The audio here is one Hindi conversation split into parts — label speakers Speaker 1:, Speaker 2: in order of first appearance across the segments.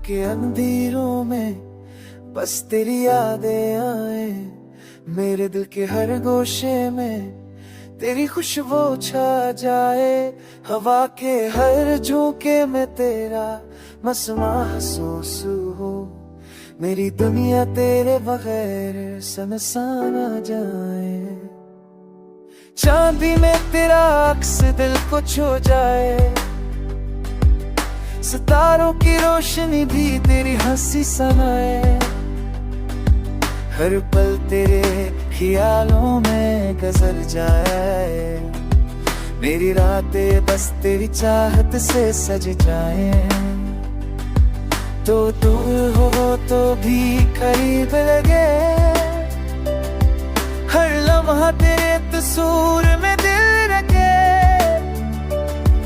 Speaker 1: के अंधेरों में बस तेरी यादें आए, मेरे दिल के हर गोशे में तेरी खुशबू छा जाए, हवा के हर झोंके में तेरा मसमा महसूस हो, मेरी दुनिया तेरे बगैर सुनसान आ जाए। चांदी में तेरा अक्स दिल को छू जाए, सितारों की रोशनी भी तेरी हंसी सनाए, हर पल तेरे ख्यालों में गुजर जाए, मेरी रातें बस तेरी चाहत से सज जाए। तो दूर हो तो भी करीब लगे, हर लम्हा तेरे तस्वीर में दिल रखे,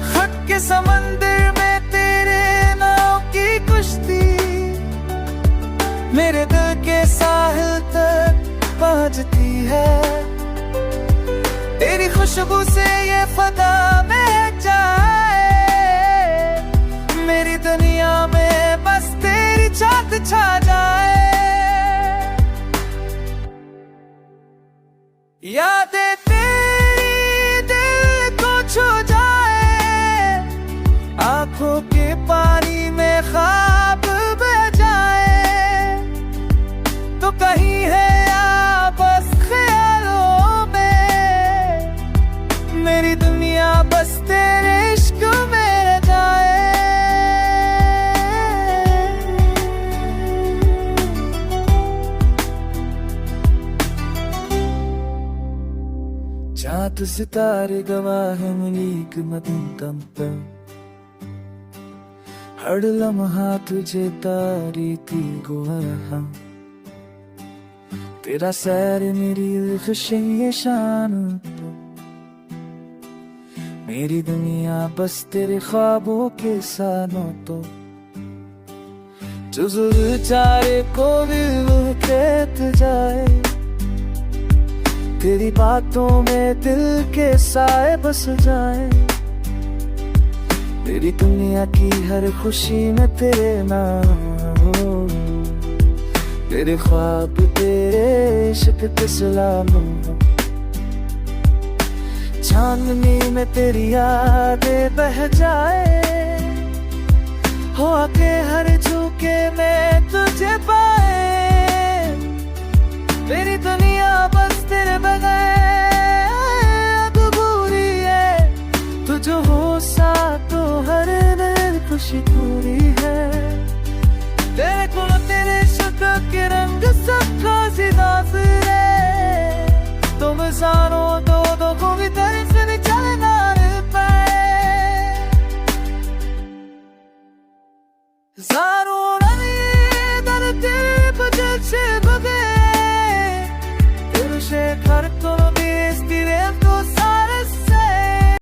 Speaker 1: खत के समंदर में तेरे नाव की कुश्ती मेरे दिल के साहिल तक पहुंचती है, तेरी खुशबू से ये फदा महक जाए, मेरी दुनिया में बस तेरी चाहत छा जाए। यादें तेरी दिल को छू जाए, आंखों के पानी में ख्वाब बह जाए, तो कहीं है या बस ख्यालों में, मेरी दुनिया बस तेरे इश्क में रह जाए। चाँद सितारे गवाह हैं मेरी कदम कम पर, हर लम्हा तुझे तारीकी गुआह, तेरा सैर मेरी खुशी शान, मेरी दुनिया बस तेरे ख्वाबों के सानों तो, जुजुर चारे को दिल कहत जाए, तेरी बातों में दिल के साए बस जाए, तेरी दुनिया की हर खुशी में तेरे नाम हो, तेरे ख्वाब तेरे इश्क के सलाम हो, चांदनी में तेरी यादें बह जाए, हो आके हर झोंके में तुझे पाए, मेरी दुनिया बस तेरे बगैर अधूरी है, तू जो हो साथ तो हर दिन खुशी पूरी है, तेरे को तेरे शक्ल के रंग सबका नाज़िरे, तुम जानो दो को भी तरफ से चलना पाए।